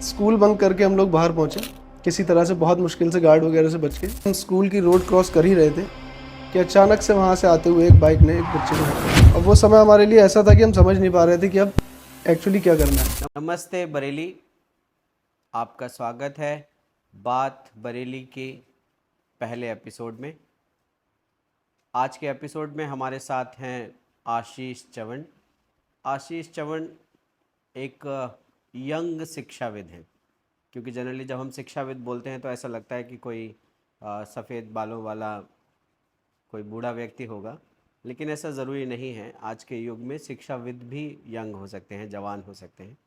School bunk करके हम लोग बाहर पहुंचे किसी तरह से, बहुत मुश्किल से गार्ड वगैरह से बच के। हम स्कूल की रोड क्रॉस कर ही रहे थे कि अचानक से वहाँ से आते हुए एक बाइक ने एक बच्चे को हटा। अब वो समय हमारे लिए ऐसा था कि हम समझ नहीं पा रहे थे कि अब एक्चुअली क्या करना है। नमस्ते बरेली, आपका स्वागत है बात बरेली के पहले एपिसोड में। आज के एपिसोड में हमारे साथ हैं आशीष चवन। आशीष चवन एक यंग शिक्षाविद हैं, क्योंकि जनरली जब हम शिक्षाविद बोलते हैं तो ऐसा लगता है कि कोई सफ़ेद बालों वाला कोई बूढ़ा व्यक्ति होगा, लेकिन ऐसा ज़रूरी नहीं है। आज के युग में शिक्षाविद भी यंग हो सकते हैं, जवान हो सकते हैं।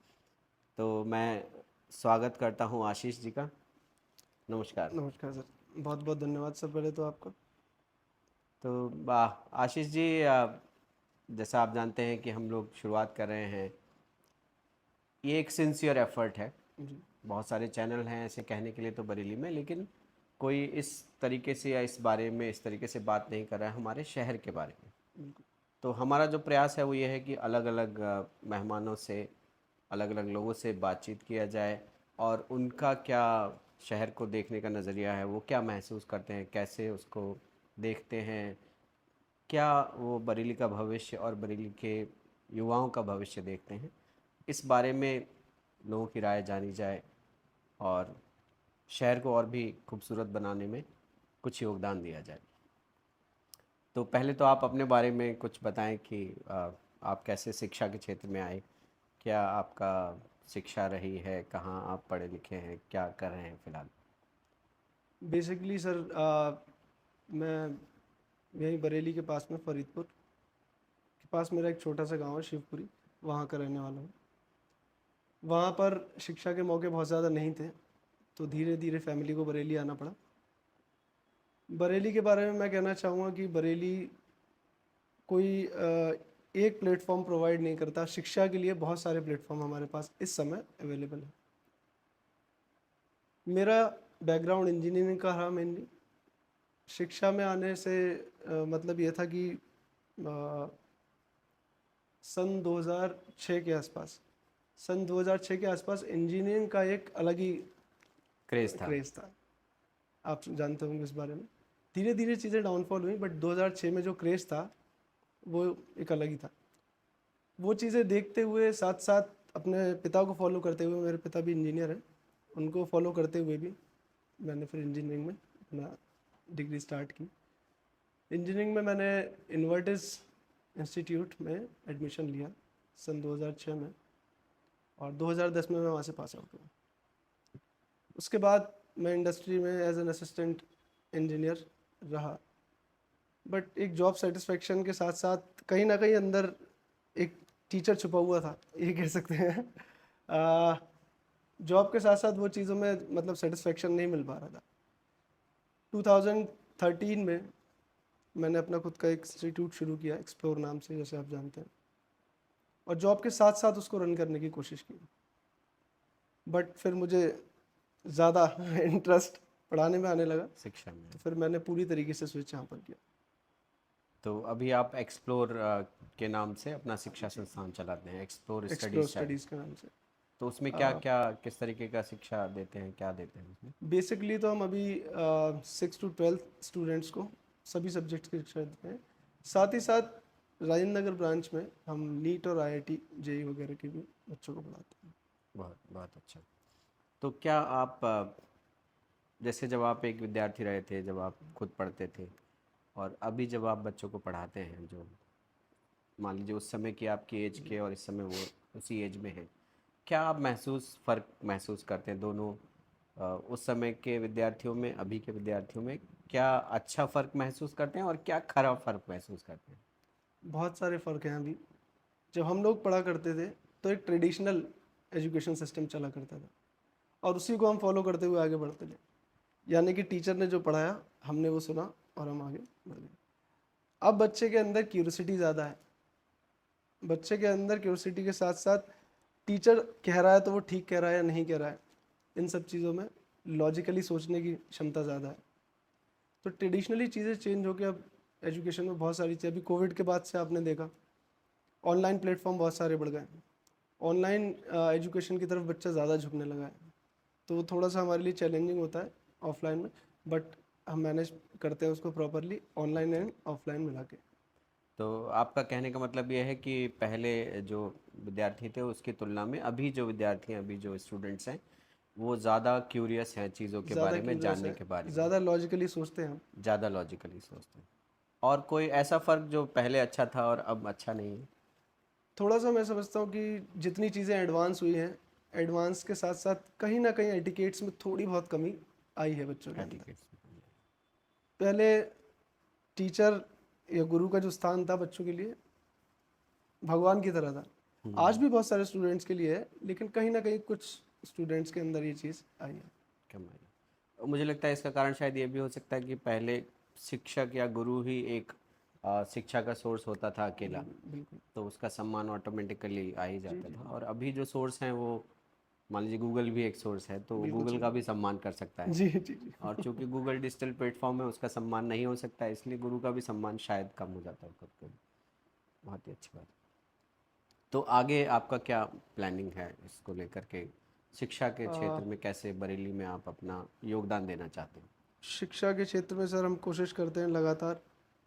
तो मैं स्वागत करता हूं आशीष जी का। नमस्कार। नमस्कार सर, बहुत बहुत धन्यवाद सर पहले तो आपका। तो आशीष जी, जैसा आप जानते हैं कि हम लोग शुरुआत कर रहे हैं, ये एक सिंसियर एफर्ट है। जी। बहुत सारे चैनल हैं ऐसे कहने के लिए तो बरेली में, लेकिन कोई इस तरीके से या इस बारे में इस तरीके से बात नहीं कर रहा है हमारे शहर के बारे में। बिल्कुल। तो हमारा जो प्रयास है वो ये है कि अलग अलग मेहमानों से, अलग अलग लोगों से बातचीत किया जाए और उनका क्या शहर को देखने का नज़रिया है, वो क्या महसूस करते हैं, कैसे उसको देखते हैं, क्या वो बरेली का भविष्य और बरेली के युवाओं का भविष्य देखते हैं, इस बारे में लोगों की राय जानी जाए और शहर को और भी खूबसूरत बनाने में कुछ योगदान दिया जाए। तो पहले तो आप अपने बारे में कुछ बताएं कि आप कैसे शिक्षा के क्षेत्र में आए, क्या आपका शिक्षा रही है, कहाँ आप पढ़े लिखे हैं, क्या कर रहे हैं फ़िलहाल। बेसिकली सर, मैं यहीं बरेली के पास में फरीदपुर के पास मेरा एक छोटा सा गांव है शिवपुरी, वहाँ का रहने वाला हूँ। वहाँ पर शिक्षा के मौके बहुत ज़्यादा नहीं थे, तो धीरे धीरे फैमिली को बरेली आना पड़ा। बरेली के बारे में मैं कहना चाहूँगा कि बरेली कोई एक प्लेटफॉर्म प्रोवाइड नहीं करता। शिक्षा के लिए बहुत सारे प्लेटफॉर्म हमारे पास इस समय अवेलेबल है। मेरा बैकग्राउंड इंजीनियरिंग का रहा मेनली। शिक्षा में आने से मतलब ये था कि सन 2006 के आसपास, सन 2006 के आसपास इंजीनियरिंग का एक अलग ही क्रेज़ था। आप जानते होंगे इस बारे में। धीरे धीरे चीज़ें डाउनफॉल हुई, बट 2006 में जो क्रेज़ था वो एक अलग ही था। वो चीज़ें देखते हुए, साथ साथ अपने पिता को फॉलो करते हुए, मेरे पिता भी इंजीनियर हैं, उनको फॉलो करते हुए भी मैंने फिर इंजीनियरिंग में अपना डिग्री स्टार्ट की। इंजीनियरिंग में मैंने इन्वर्टिस इंस्टीट्यूट में एडमिशन लिया सन 2006 में, और 2010 में मैं वहाँ से पास आउट हुआ। उसके बाद मैं इंडस्ट्री में एज एन असिस्टेंट इंजीनियर रहा, बट एक जॉब सेटिस्फेक्शन के साथ साथ कहीं ना कहीं अंदर एक टीचर छुपा हुआ था, ये कह सकते हैं। जॉब के साथ साथ वो चीज़ों में मतलब सेटिस्फेक्शन नहीं मिल पा रहा था। 2013 में मैंने अपना खुद का एक इंस्टीट्यूट शुरू किया, एक्सप्लोर नाम से, जैसे आप जानते हैं, और जॉब के साथ साथ उसको रन करने की कोशिश की। बट फिर मुझे ज़्यादा इंटरेस्ट पढ़ाने में आने लगा, शिक्षा में। तो फिर मैंने पूरी तरीके से स्विच यहाँ पर किया। तो अभी आप एक्सप्लोर के नाम से अपना शिक्षा संस्थान चलाते हैं, एक्सप्लोर एक्सप्लोर स्टडीज शायद। स्टडीज़ के नाम से। तो उसमें क्या क्या, किस तरीके का शिक्षा देते हैं, क्या देते हैं उसमें। बेसिकली तो हम अभी 6 to 12 स्टूडेंट्स को सभी सब्जेक्ट्स की शिक्षा देते हैं। साथ ही साथ राजेंद्र नगर ब्रांच में हम नीट और IIT जेई वगैरह के भी बच्चों को पढ़ाते हैं। बहुत बहुत अच्छा। तो क्या आप जैसे जब आप एक विद्यार्थी रहे थे, जब आप खुद पढ़ते थे, और अभी जब आप बच्चों को पढ़ाते हैं, जो मान लीजिए उस समय की आपकी एज के और इस समय वो उसी एज में है, क्या आप फ़र्क महसूस करते हैं दोनों, उस समय के विद्यार्थियों में, अभी के विद्यार्थियों में? क्या अच्छा फ़र्क महसूस करते हैं और क्या खराब फ़र्क महसूस करते हैं? बहुत सारे फ़र्क हैं अभी। जब हम लोग पढ़ा करते थे तो एक ट्रेडिशनल एजुकेशन सिस्टम चला करता था, और उसी को हम फॉलो करते हुए आगे बढ़ते थे। यानी कि टीचर ने जो पढ़ाया हमने वो सुना और हम आगे बढ़ गए। अब बच्चे के अंदर क्यूरियोसिटी ज़्यादा है। बच्चे के अंदर क्यूरियोसिटी के साथ साथ टीचर कह रहा है तो वो ठीक कह रहा है या नहीं कह रहा है, इन सब चीज़ों में लॉजिकली सोचने की क्षमता ज़्यादा है। तो ट्रेडिशनली चीज़ें चेंज हो के अब एजुकेशन में बहुत सारी चीज़ें, अभी कोविड के बाद से आपने देखा ऑनलाइन प्लेटफॉर्म बहुत सारे बढ़ गए हैं। ऑनलाइन एजुकेशन की तरफ बच्चा ज़्यादा झुकने लगा है। तो थोड़ा सा हमारे लिए चैलेंजिंग होता है ऑफलाइन में, बट हम मैनेज करते हैं उसको प्रॉपरली ऑनलाइन एंड ऑफलाइन मिला के। तो आपका कहने का मतलब ये है कि पहले जो विद्यार्थी थे उसकी तुलना में अभी जो विद्यार्थी हैं, अभी जो स्टूडेंट्स हैं, वो ज़्यादा क्यूरियस हैं चीज़ों के ज़्यादा बारे में, क्यूरियस जानने है, के बारे में, ज़्यादा लॉजिकली सोचते हैं हम। ज़्यादा लॉजिकली सोचते हैं। और कोई ऐसा फ़र्क जो पहले अच्छा था और अब अच्छा नहीं है? थोड़ा सा मैं समझता हूँ कि जितनी चीज़ें एडवांस हुई हैं, एडवांस के साथ साथ कहीं ना कहीं एटिकेट्स में थोड़ी बहुत कमी आई है बच्चों के अंदर। एटिकेट्स। पहले टीचर या गुरु का जो स्थान था बच्चों के लिए भगवान की तरह था। आज भी बहुत सारे स्टूडेंट्स के लिए है, लेकिन कहीं ना कहीं कुछ स्टूडेंट्स के अंदर ये चीज़ आई है। कम आई। और मुझे लगता है इसका कारण शायद ये भी हो सकता है कि पहले शिक्षक या गुरु ही एक शिक्षा का सोर्स होता था अकेला, बिल्कुल। तो उसका सम्मान ऑटोमेटिकली आ ही जी जाता जी था। और अभी जो सोर्स हैं वो, मान लीजिए गूगल भी एक सोर्स है, तो बिल्कुल गूगल सही का भी बात सम्मान कर सकता है। है। जी जी जी। और चूंकि गूगल डिजिटल प्लेटफॉर्म है, उसका सम्मान नहीं हो सकता है, इसलिए गुरु का भी सम्मान शायद कम हो जाता है कभी कभी। बहुत ही अच्छी बात। तो आगे आपका क्या प्लानिंग है इसको लेकर के? शिक्षा के आ, क्षेत्र में कैसे बरेली में आप अपना योगदान देना चाहते हैं? शिक्षा के क्षेत्र में सर हम कोशिश करते हैं लगातार।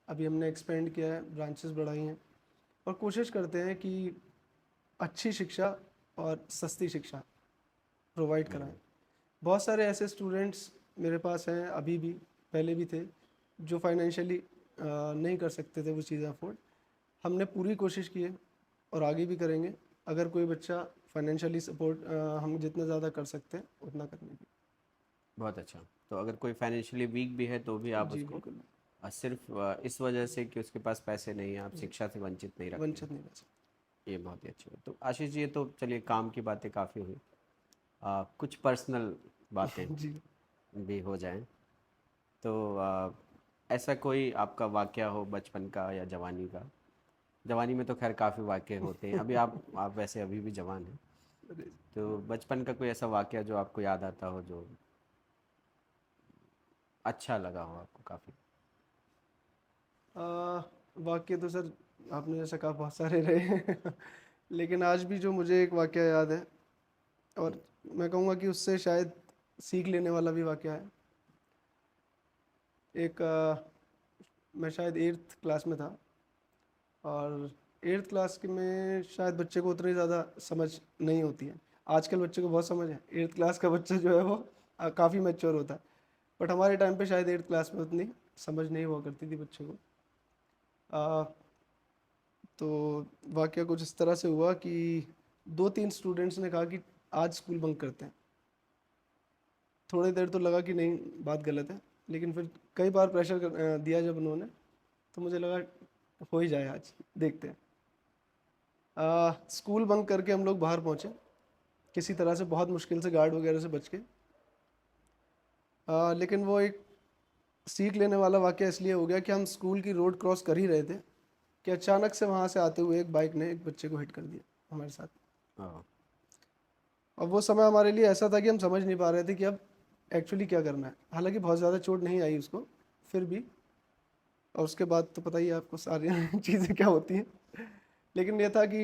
अभी हमने एक्सपेंड किया है, ब्रांचेस बढ़ाई हैं, और कोशिश करते हैं कि अच्छी शिक्षा और सस्ती शिक्षा प्रोवाइड कराएं। बहुत सारे ऐसे स्टूडेंट्स मेरे पास हैं अभी भी, पहले भी थे, जो फाइनेंशियली नहीं कर सकते थे वो चीज़ें अफोर्ड। हमने पूरी कोशिश की है और आगे भी करेंगे। अगर कोई बच्चा फाइनेंशियली सपोर्ट हम जितना ज़्यादा कर सकते हैं उतना करने की। बहुत अच्छा। तो अगर कोई फाइनेंशियली वीक भी है तो भी आप जी उसको बिल्कुल। सिर्फ इस वजह से कि उसके पास पैसे नहीं है, आप शिक्षा से वंचित नहीं रखेंगे। वंचित नहीं रह सकते। ये बहुत ही अच्छी बात। तो आशीष जी, ये तो चलिए काम की बातें काफ़ी हुई, कुछ पर्सनल बातें जी। भी हो जाएं। तो ऐसा कोई आपका वाकया हो बचपन का या जवानी का? जवानी में तो खैर काफ़ी वाकये होते हैं, अभी आप वैसे अभी भी जवान हैं, तो बचपन का कोई ऐसा वाकया जो आपको याद आता हो, जो अच्छा लगा हो आपको काफ़ी? वाक्य तो सर आपने जैसा कहा बहुत सारे रहे हैं। लेकिन आज भी जो मुझे एक वाक्य याद है, और मैं कहूँगा कि उससे शायद सीख लेने वाला भी वाक्य है। एक मैं शायद 8th क्लास में था, और 8th क्लास के में शायद बच्चे को उतनी ज़्यादा समझ नहीं होती है। आजकल बच्चे को बहुत समझ है, 8th क्लास का बच्चा जो है वो काफ़ी मैच्योर होता है, बट हमारे टाइम पे शायद 8th क्लास में उतनी समझ नहीं हुआ करती थी बच्चे को। आ, तो वाकया कुछ इस तरह से हुआ कि 2-3 स्टूडेंट्स ने कहा कि आज स्कूल बंक करते हैं। थोड़ी देर तो लगा कि नहीं, बात गलत है, लेकिन फिर कई बार प्रेशर दिया जब उन्होंने, तो मुझे लगा हो ही जाए, आज देखते हैं। स्कूल बंक करके हम लोग बाहर पहुंचे किसी तरह से, बहुत मुश्किल से गार्ड वगैरह से बच के। लेकिन वो एक सीख लेने वाला वाकया इसलिए हो गया कि हम स्कूल की रोड क्रॉस कर ही रहे थे कि अचानक से वहाँ से आते हुए एक बाइक ने एक बच्चे को हिट कर दिया हमारे साथ। हाँ। अब वो समय हमारे लिए ऐसा था कि हम समझ नहीं पा रहे थे कि अब एक्चुअली क्या करना है। हालांकि बहुत ज़्यादा चोट नहीं आई उसको, फिर भी। और उसके बाद तो पता ही है आपको सारी चीज़ें क्या होती हैं। लेकिन ये था कि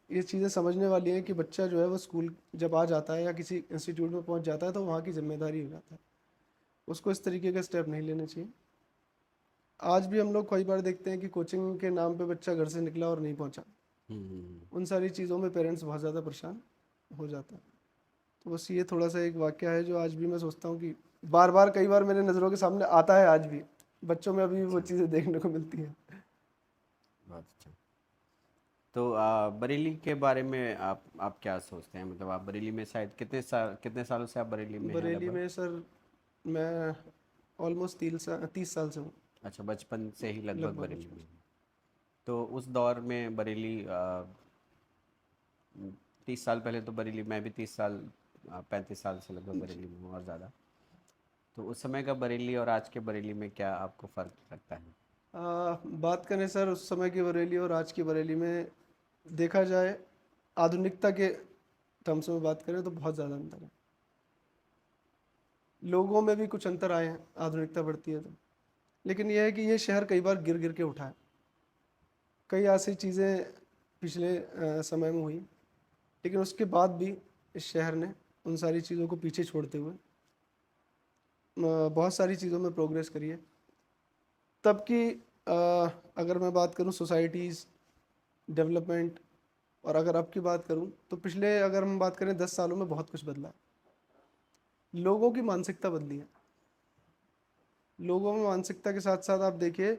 ये चीज़ें समझने वाली हैं कि बच्चा जो है वो स्कूल जब आ जाता है या किसी इंस्टीट्यूट में पहुंच जाता है तो वहाँ की जिम्मेदारी हो जाता है, उसको इस तरीके का स्टेप नहीं लेने चाहिए। आज भी हम लोग कई बार देखते हैं कि कोचिंग के नाम पे बच्चा घर से निकला और नहीं पहुंचा। उन सारी चीज़ों में पेरेंट्स बहुत ज़्यादा परेशान हो जाता है। तो बस ये थोड़ा सा एक वाक्य है जो आज भी मैं सोचता हूँ कि बार बार कई बार मेरे नज़रों के सामने आता है। आज भी बच्चों में अभी भी वो अच्छा। चीज़ें देखने को मिलती हैं। बहुत अच्छा। तो बरेली के बारे में आप क्या सोचते हैं? मतलब आप बरेली में शायद कितने सालों से आप बरेली में हैं बरेली लगभग? में सर मैं ऑलमोस्ट 30 साल से हूँ अच्छा, बचपन से ही लगभग लगभग बरेली बचपन में से। हैं। तो उस दौर में बरेली 30 साल पहले तो बरेली, मैं भी 30 साल 35 साल से लगभग बरेली में हूँ और ज़्यादा। तो उस समय का बरेली और आज के बरेली में क्या आपको फ़र्क लगता है? बात करें सर उस समय की बरेली और आज की बरेली में, देखा जाए आधुनिकता के टर्म्स में बात करें तो बहुत ज़्यादा अंतर है। लोगों में भी कुछ अंतर आए हैं आधुनिकता बढ़ती है तो। लेकिन यह है कि ये शहर कई बार गिर गिर के उठा है। कई ऐसी चीज़ें पिछले समय में हुई, लेकिन उसके बाद भी इस शहर ने उन सारी चीज़ों को पीछे छोड़ते हुए बहुत सारी चीज़ों में प्रोग्रेस करी है। तब की अगर मैं बात करूं सोसाइटीज़ डेवलपमेंट, और अगर अब की बात करूं तो पिछले अगर हम बात करें 10 सालों में बहुत कुछ बदला है। लोगों की मानसिकता बदली है। लोगों में मानसिकता के साथ साथ आप देखिए,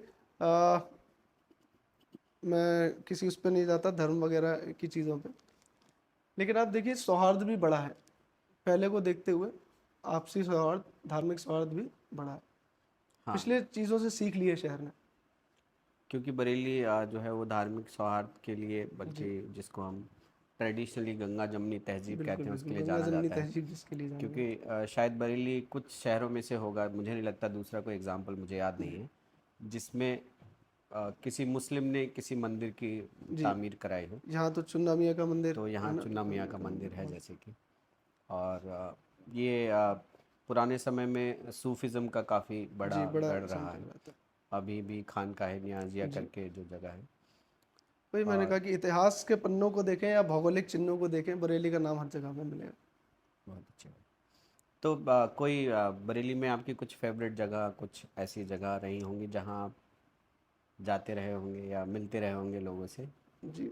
मैं किसी उस पर नहीं जाता धर्म वगैरह की चीज़ों पे, लेकिन आप देखिए सौहार्द भी बढ़ा है। पहले को देखते हुए आपसी सौहार्द, धार्मिक सौहार्द भी बढ़ा है। हाँ, पिछले चीज़ों से सीख ली है शहर ने। क्योंकि बरेली जो है वो धार्मिक सौहार्द के लिए, जी, बल्कि जिसको हम ट्रेडिशनली गंगा जमनी तहजीब बिल्कुल कहते हैं, बिल्कुल, उसके लिए गंगा जाना जमनी जाता है। तहजीब जिसके लिए जाना क्योंकि शायद बरेली कुछ शहरों में से होगा, मुझे नहीं लगता दूसरा कोई एग्जांपल मुझे याद नहीं है, जिसमें किसी मुस्लिम ने किसी मंदिर की जाता। जी, तामीर कराई हो। यहाँ तो चुन्ना मियाँ का मंदिर तो यहाँ है ना, चुन्ना चुन्ना मियाँ मियाँ का का मंदिर मंदिर है बहुत। जैसे कि। और ये पुराने समय में सूफिज़्म का काफ़ी बड़ा जी, बड़ा गढ़ रहा सेंटर है। रहता है। अभी भी खानकाह नियाज़िया जी, करके जो जगह है। वही मैंने और कहा कि इतिहास के पन्नों को देखें या भौगोलिक चिन्हों को देखें, बरेली का नाम हर जगह में मिलेगा। बहुत अच्छी बात। तो कोई बरेली में आपकी कुछ फेवरेट जगह, कुछ ऐसी जगह रही होंगी जहाँ आप जाते रहे होंगे या मिलते रहे होंगे लोगों से? जी,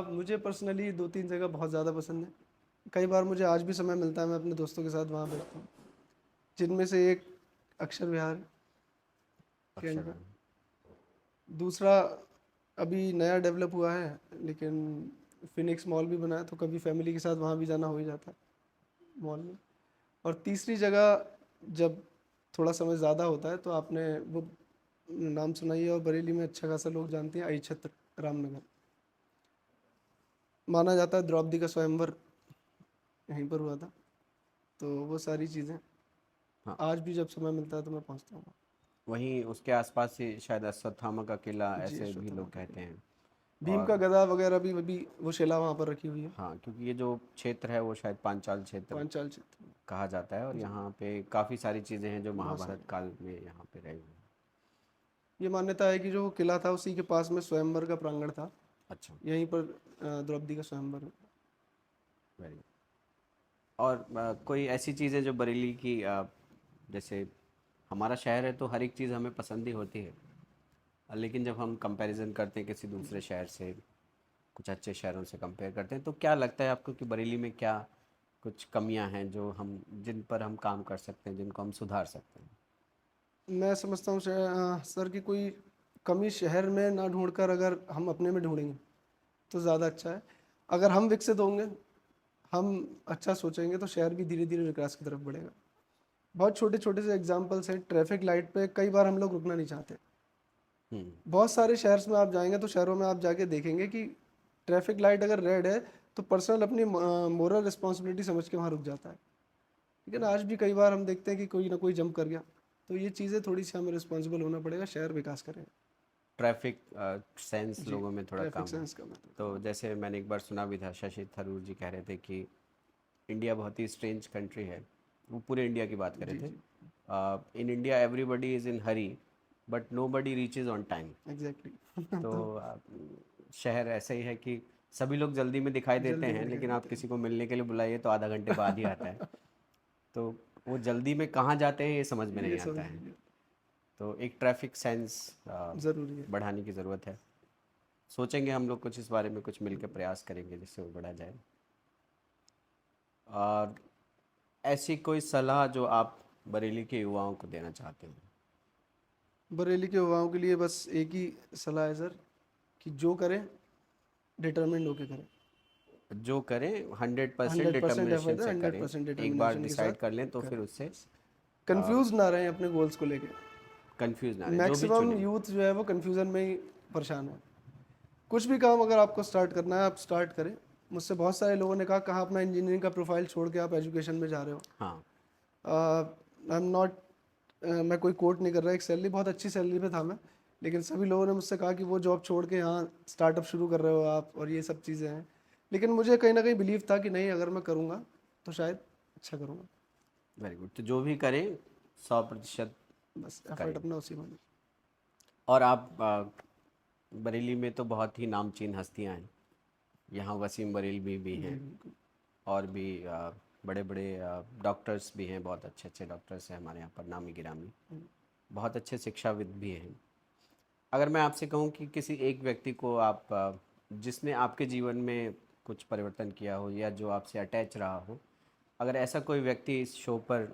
मुझे पर्सनली 2-3 जगह बहुत ज़्यादा पसंद है। कई बार मुझे आज भी समय मिलता है, मैं अपने दोस्तों के साथ वहाँ बैठता हूँ, जिनमें से एक अक्षर विहार है, कैंट अक्षर। में। दूसरा अभी नया डेवलप हुआ है, लेकिन फिनिक्स मॉल भी बना है, तो कभी फैमिली के साथ वहाँ भी जाना हो ही जाता है मॉल में। और तीसरी जगह, जब थोड़ा समय ज़्यादा होता है तो आपने वो नाम सुना ही है, और बरेली में अच्छा खासा लोग जानते हैं, आई छत्र रामनगर। माना जाता है द्रौपदी का स्वयंवर यहीं पर हुआ था। तो वो सारी चीज़ें हाँ, आज भी जब समय मिलता है तो मैं पहुंचता हूँ। वहीं उसके आसपास ही शायद अश्वत्थामा का किला, जी, ऐसे भी अश्वत्थामा लोग का कहते किला, हैं। भीम का और गदा वगैरह भी अभी वो शिला वहाँ पर रखी हुई है। हाँ, क्योंकि ये जो क्षेत्र है वो शायद पांचाल क्षेत्र पांचाल क्षेत्र में। कहा जाता है, और जी, यहाँ पे काफ़ी सारी चीज़ें हैं जो बहुत महाभारत सारे। काल में यहाँ पे रही हुई हैं। ये मान्यता है कि जो किला था उसी के पास में स्वयंवर का प्रांगण था, अच्छा। यहीं पर द्रौपदी का स्वयंवर हुआ। वेरी। और कोई ऐसी चीज़ है जो बरेली की, जैसे हमारा शहर है तो हर एक चीज़ हमें पसंद ही होती है, लेकिन जब हम कंपैरिजन करते हैं किसी दूसरे शहर से, कुछ अच्छे शहरों से कंपेयर करते हैं, तो क्या लगता है आपको कि बरेली में क्या कुछ कमियां हैं जो हम, जिन पर हम काम कर सकते हैं, जिनको हम सुधार सकते हैं? मैं समझता हूँ सर कि कोई कमी शहर में ना ढूंढकर अगर हम अपने में ढूंढेंगे तो ज़्यादा अच्छा है। अगर हम विकसित होंगे, हम अच्छा सोचेंगे, तो शहर भी धीरे धीरे विकास की तरफ बढ़ेगा। बहुत छोटे छोटे से एग्जाम्पल्स हैं। ट्रैफिक लाइट पे कई बार हम लोग रुकना नहीं चाहते। हम्म। बहुत सारे शहर्स में आप जाएंगे तो शहरों में आप जाके देखेंगे कि ट्रैफिक लाइट अगर रेड है तो पर्सनल अपनी मोरल रिस्पॉन्सिबिलिटी समझ के वहाँ रुक जाता है। लेकिन आज भी कई बार हम देखते हैं कि कोई ना कोई जंप कर गया। तो ये चीज़ें थोड़ी सी हमें रिस्पॉन्सिबल होना पड़ेगा, शहर विकास करेगा। ट्रैफिक सेंस जी, लोगों में थोड़ा ट्रैफिक कम है। सेंस का मतलब तो कम है। जैसे मैंने एक बार सुना भी था, शशि थरूर जी कह रहे थे कि इंडिया बहुत ही स्ट्रेंज कंट्री है। वो पूरे इंडिया की बात कर रहे जी थे। जी, in India everybody is in hurry, but nobody reaches on time. Exactly. तो तो शहर ऐसा ही है कि सभी लोग जल्दी में दिखाई देते जल्दी में हैं, दिखाई लेकिन आप देते किसी को मिलने के लिए बुलाइए तो आधा घंटे बाद ही आता है। तो वो जल्दी में कहाँ जाते हैं ये समझ में हैं, ये नहीं समझ आता है। लीजिए। तो एक ट्रैफिक सेंस ज़रूरी है। बढ़ाने की ज़रूरत है। सोचेंगे हम लोग कुछ इस बारे में, कुछ मिलकर प्रयास करेंगे जिससे वो बढ़ा जाए। और ऐसी कोई सलाह जो आप बरेली के युवाओं को देना चाहते हैं? बरेली के युवाओं के लिए बस एक ही सलाह है सर, कि जो करें डिटर्मिन्ड होके करें। जो करें 100% 100% डिटर्मिनेशन एफर्ट है, से हंड्रेड करें। परसेंट एक बार डिटर्मिनेशन के डिसाइड कर लें साथ तो फिर करें। उससे बस कंफ्यूज ना रहें अपने गोल्स को लेके। कंफ्यूज ना रहे, जो भी मैक्सिमम चुने। यूथ जो है वो कंफ्यूजन में ही परेशान है। कुछ भी काम अगर आपको स्टार्ट करना है, आप स्टार्ट करें। मुझसे बहुत सारे लोगों ने कहा, कहाँ अपना इंजीनियरिंग का प्रोफाइल छोड़ के आप एजुकेशन में जा रहे हो। हाँ। आई एम नॉट, मैं कोई कोट नहीं कर रहा, एक सैलरी बहुत अच्छी सैलरी पे था मैं, लेकिन सभी लोगों ने मुझसे कहा कि वो जॉब छोड़ के यहाँ स्टार्टअप शुरू कर रहे हो आप, और ये सब चीज़ें हैं। लेकिन मुझे कहीं ना कहीं बिलीव था कि नहीं, अगर मैं करूँगा तो शायद अच्छा करूँगा। Very good. तो जो भी करें 100% बस एफर्ट करें। अपना उसी में। और आप बरेली में तो बहुत ही नामचीन हस्तियां हैं। यहाँ वसीम बरेलवी भी जी हैं, बिल्कुल। और भी बड़े बड़े डॉक्टर्स भी हैं, बहुत अच्छे अच्छे डॉक्टर्स हैं हमारे यहाँ पर, नामी गिरामी, बहुत अच्छे शिक्षाविद भी हैं। अगर मैं आपसे कहूँ कि किसी एक व्यक्ति को आप जिसने आपके जीवन में कुछ परिवर्तन किया हो या जो आपसे अटैच रहा हो, अगर ऐसा कोई व्यक्ति इस शो पर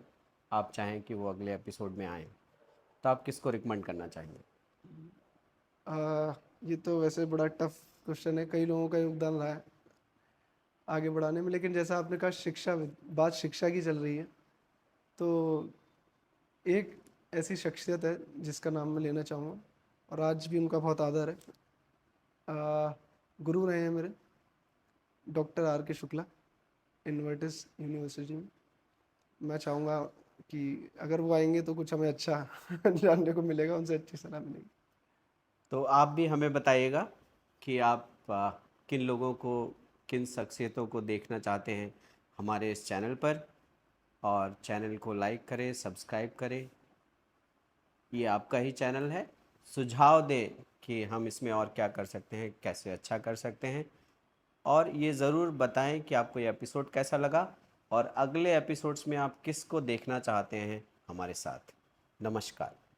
आप चाहें कि वो अगले एपिसोड में आए, तो आप किसको रिकमेंड करना चाहेंगे? ये तो वैसे बड़ा टफ क्वेश्चन है, कई लोगों का योगदान रहा है आगे बढ़ाने में, लेकिन जैसा आपने कहा शिक्षा, बात शिक्षा की चल रही है, तो एक ऐसी शख्सियत है जिसका नाम मैं लेना चाहूँगा और आज भी उनका बहुत आदर है। गुरु रहे हैं मेरे डॉक्टर आर के शुक्ला, इन्वर्टिस यूनिवर्सिटी में। मैं चाहूँगा कि अगर वो आएंगे तो कुछ हमें अच्छा जानने को मिलेगा, उनसे अच्छी सलाह मिलेगी। तो आप भी हमें बताइएगा कि आप किन लोगों को, किन शख्सियतों को देखना चाहते हैं हमारे इस चैनल पर, और चैनल को लाइक करें, सब्सक्राइब करें। ये आपका ही चैनल है, सुझाव दें कि हम इसमें और क्या कर सकते हैं, कैसे अच्छा कर सकते हैं, और ये ज़रूर बताएं कि आपको ये एपिसोड कैसा लगा और अगले एपिसोड्स में आप किसको देखना चाहते हैं हमारे साथ। नमस्कार।